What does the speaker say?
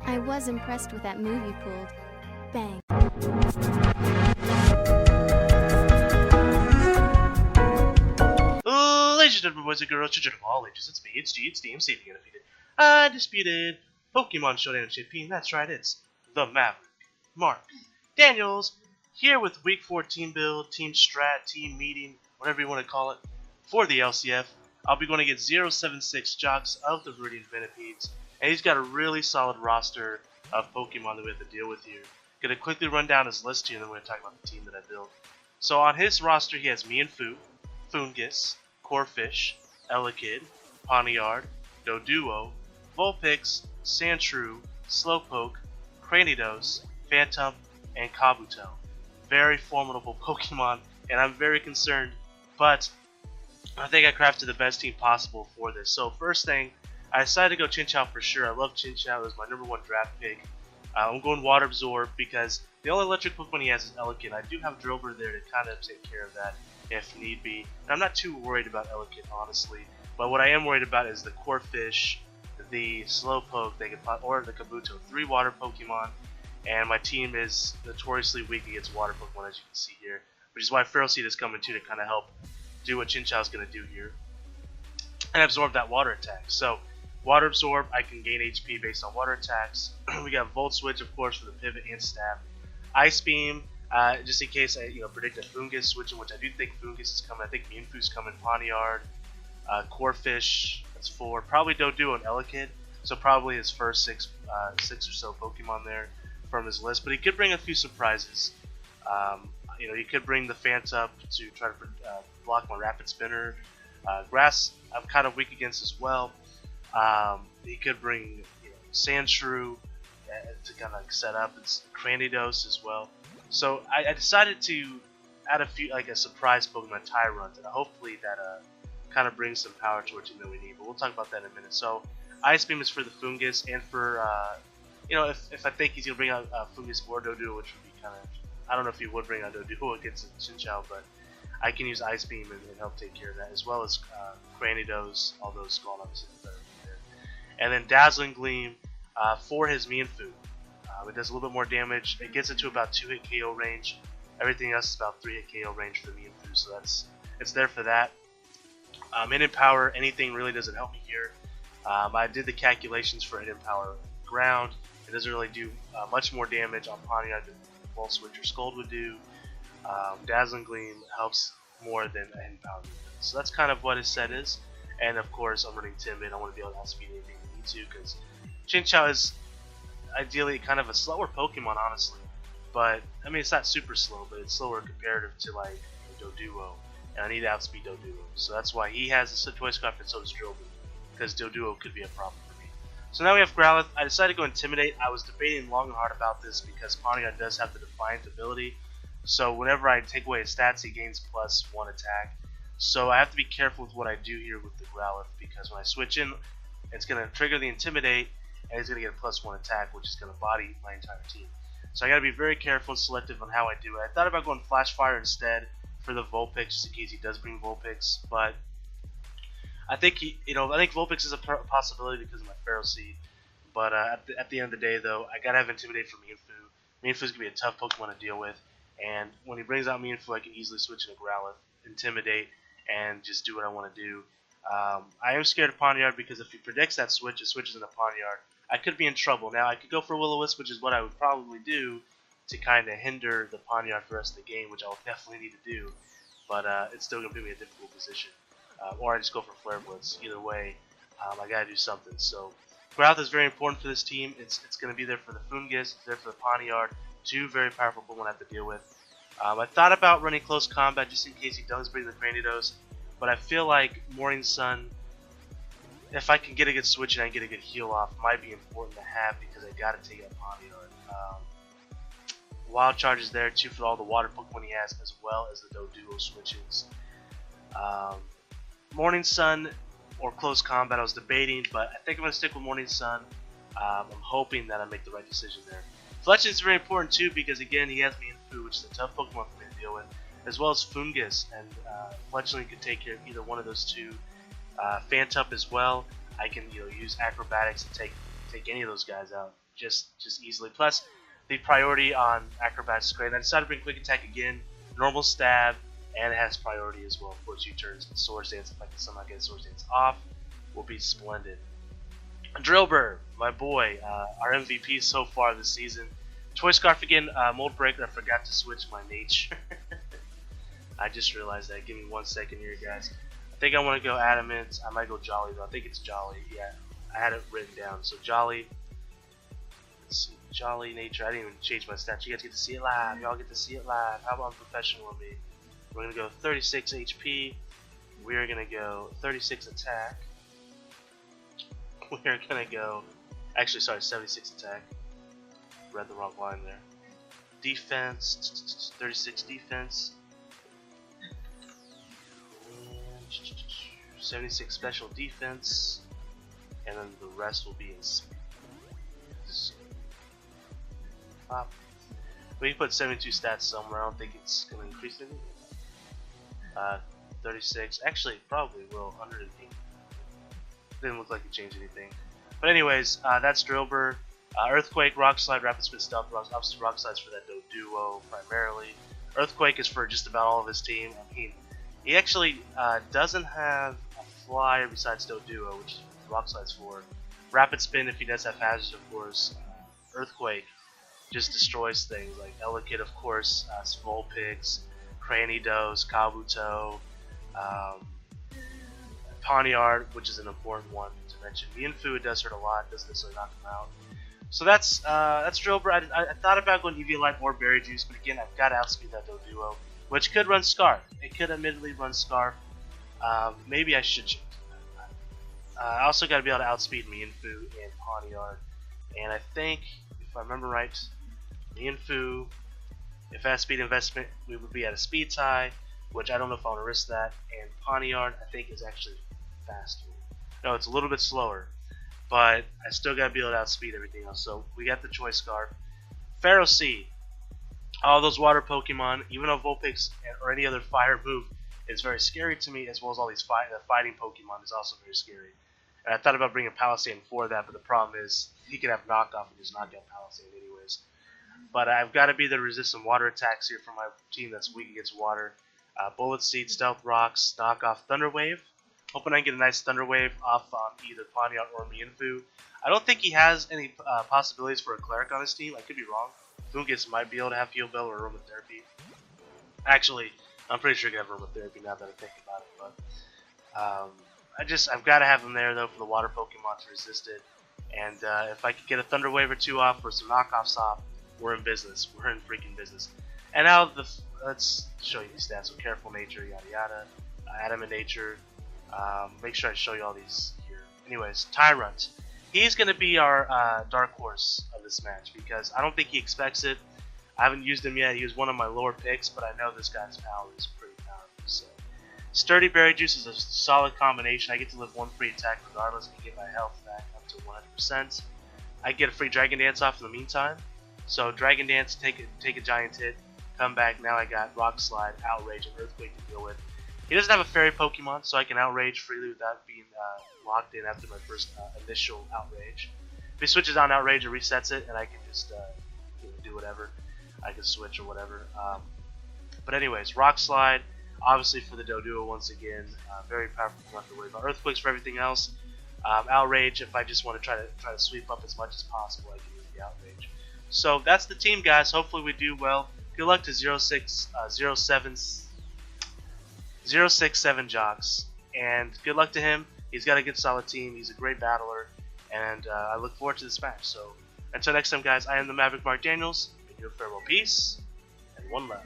I was impressed with that move you pulled. Bang. Ladies and gentlemen, boys and girls, children of all ages, it's me, it's DMC, the undefeated, undisputed Pokemon Showdown champion. That's right, it's the Maverick, Mark Daniels, here with Week 14 build, Team Strat, Team Meeting, whatever you want to call it, for the LCF. I'll be going to get 076 Jocks of the Viridian Venipedes, and he's got a really solid roster of Pokemon that we have to deal with here. Going to quickly run down his list here, and then we're going to talk about the team that I built. So on his roster, he has me and Foongus, Corphish, Elekid, Pawniard, Doduo, Vulpix, Sandshrew, Slowpoke, Cranidos, Phantom, and Kabuto. Very formidable Pokemon, and I'm very concerned, but I think I crafted the best team possible for this. So first thing, I decided to go Chinchou for sure. I love Chinchou. It was my #1 draft pick. I'm going Water Absorb because the only electric Pokemon he has is Elekid. I do have Drillbur there to kind of take care of that if need be. And I'm not too worried about Elekid, honestly. But what I am worried about is the Corphish, the Slowpoke, or the Kabuto. 3 water Pokemon, and my team is notoriously weak against water Pokemon, as you can see here. Which is why Feral Seed is coming too to kind of help do what Chinchou is going to do here. And absorb that water attack. So, Water Absorb, I can gain HP based on water attacks. We got Volt Switch, of course, for the pivot and stab. Ice Beam, just in case I predict a Foongus switching, which I do think Foongus is coming. I think Mewtwo's coming. Pawniard, Corphish, that's 4. Probably Doduo and Elekid, so probably his first 6 or so Pokemon there from his list. But he could bring a few surprises. He could bring the Phantom to try to block my Rapid Spinner. Grass, I'm kind of weak against as well. He could bring Sandshrew to kind of set up. It's Cranidos as well. So I decided to add a few, like a surprise Pokemon Tyrunt, and hopefully that kind of brings some power to our team that we need. But we'll talk about that in a minute. So Ice Beam is for the Foongus, and for if I think he's gonna bring out Foongus or Doduo, which would be kind of, I don't know if he would bring out Doduo against Chinchou, but I can use Ice Beam and help take care of that, as well as Cranidos, although Scald obviously is better there. And then Dazzling Gleam for his Mewtwo. It does a little bit more damage. It gets into about 2-hit KO range. Everything else is about 3-hit KO range for the Mewtwo, so it's there for that. Hidden Power, anything really doesn't help me here. I did the calculations for Hidden Power ground. It doesn't really do much more damage on Pawniard than Volt Switch or Scald would do. Dazzling Gleam helps more than a Hidden Power does. So that's kind of what his set is. And of course, I'm running Timid. I want to be able to outspeed anything we need to, because Chinchou is ideally kind of a slower Pokemon, honestly. But I mean, it's not super slow, but it's slower comparative to like Doduo, and I need to outspeed Doduo. So that's why he has a choice craft, and so does Drillbur, because Doduo could be a problem for me. So now we have Growlithe. I decided to go Intimidate. I was debating long and hard about this because Pawniard does have the Defiant ability. So whenever I take away his stats, he gains +1 attack. So I have to be careful with what I do here with the Growlithe, because when I switch in, it's going to trigger the Intimidate, and he's going to get a +1 attack, which is going to body my entire team. So I got to be very careful and selective on how I do it. I thought about going Flash Fire instead for the Vulpix, just in case he does bring Vulpix, but I think I think Vulpix is a possibility because of my Feral Seed. But at the end of the day, though, I gotta have Intimidate for Mewtwo. Mewtwo's gonna be a tough Pokemon to deal with, and when he brings out Mewtwo, I can easily switch into Growlithe, Intimidate, and just do what I want to do. I am scared of Pawniard because if he predicts that switch, it switches into Pawniard. I could be in trouble. Now, I could go for Will-O-Wisp, which is what I would probably do to kind of hinder the Pawniard for the rest of the game, which I will definitely need to do. But it's still going to put me in a difficult position. Or I just go for Flare Blitz. Either way, I got to do something. So, Growlithe is very important for this team. It's going to be there for the Foongus. It's there for the Pawniard. 2 very powerful Pokemon I have to deal with. I thought about running Close Combat just in case he does bring the Cranidos. But I feel like Morning Sun, if I can get a good switch and I get a good heal off, might be important to have because I got to take out Pawniard. Wild Charge is there too for all the water Pokemon he has, as well as the Doduo switches. Morning Sun or Close Combat, I was debating, but I think I'm going to stick with Morning Sun. I'm hoping that I make the right decision there. Fletchling is very important too because again he has Mewtwo, which is a tough Pokemon for me to deal with, as well as Foongus, and Fletchling could take care of either one of those two. Phantom as well. I can use Acrobatics to take any of those guys out. just easily. Plus, the priority on Acrobats is great. And I decided to bring Quick Attack again, normal stab, and it has priority as well. Of course, you turn Swords Dance. If I can somehow get Swords Dance off, will be splendid. Drillbur, my boy, our MVP so far this season. Toy Scarf again, Mold Breaker. I forgot to switch my nature. I just realized that. Give me 1 second here, guys. I think I want to go Adamant. I might go Jolly though. I think it's Jolly. Yeah, I had it written down. So Jolly. Let's see. Jolly Nature. I didn't even change my stats. You guys get to see it live. Y'all get to see it live. How about professional of me? We're gonna go 36 HP. We're gonna go 36 attack. We're gonna go. Actually, sorry, 76 attack. Read the wrong line there. Defense. 36 defense. 76 special defense, and then the rest will be in speed. We can put 72 stats somewhere. I don't think it's going to increase anything. 36. Actually, it probably will. 108. Didn't look like it changed anything. But anyways, that's Drillbur. Earthquake, Rock Slide, Rapid Spin, Stealth Rocks. Obviously, Rock Slide's for that duo primarily. Earthquake is for just about all of his team. I mean, he actually doesn't have a flyer besides Duo, which is Rock Slide's for. Rapid Spin, if he does have hazards, of course. Earthquake just destroys things like Elekid, of course, Smolpix, Cranidos, Kabuto, Poniard, which is an important one to mention. Mienfoo, it does hurt a lot, doesn't necessarily knock him out. So that's Drillbur. I thought about going Eviolite or Berry Juice, but again, I've got to outspeed that Duo, which could run Scarf. It could admittedly run Scarf. Maybe I should change that. I also got to be able to outspeed Mienfoo and Poniard. And I think, if I remember right, Mienfoo, if I had speed investment, we would be at a speed tie, which I don't know if I want to risk that. And Poniard, I think, is actually faster. No, it's a little bit slower, but I still got to be able to outspeed everything else. So we got the Choice Scarf. Pharaoh Seed. All those water Pokemon, even though Vulpix or any other fire move is very scary to me, as well as all these fighting Pokemon is also very scary. And I thought about bringing Palisade for that, but the problem is he could have knockoff and just knock out Palisade anyways. But I've got to be the resistant water attacks here for my team that's weak against water. Bullet Seed, Stealth Rocks, knockoff Thunder Wave. Hoping I can get a nice Thunder Wave off on either Poniard or Mienfoo. I don't think he has any possibilities for a Cleric on his team. I could be wrong. Fungus might be able to have Heal Bell or Aromatherapy. Actually, I'm pretty sure he can have Aromatherapy now that I think about it. But I've got to have him there though for the water Pokemon to resist it. And if I could get a Thunder Wave or two off or some knockoffs off, we're in business. We're in freaking business. And now let's show you these stats. So Careful Nature, yada yada. Adamant Nature. Make sure I show you all these here. Anyways, Tyrant. He's going to be our dark horse of this match because I don't think he expects it. I haven't used him yet. He was one of my lower picks, but I know this guy's power is pretty powerful. So, Sturdy Berry Juice is a solid combination. I get to live one free attack regardless. I can get my health back up to 100%. I get a free Dragon Dance off in the meantime. So Dragon Dance, take a giant hit, come back. Now I got Rock Slide, Outrage, and Earthquake to deal with. He doesn't have a Fairy Pokemon, so I can Outrage freely without being locked in after my first initial Outrage. If he switches on Outrage, it resets it, and I can just do whatever. I can switch or whatever. But anyways, Rock Slide, obviously for the Doduo once again, very powerful. Don't have to worry about Earthquakes for everything else. Outrage, if I just want to try to sweep up as much as possible, I can use the Outrage. So that's the team, guys. Hopefully we do well. Good luck to 067 Jocks, and good luck to him. He's got a good solid team. He's a great battler, and I look forward to this match. So until next time, guys, I am the Maverick Mark Daniels, and your farewell, peace, and one love.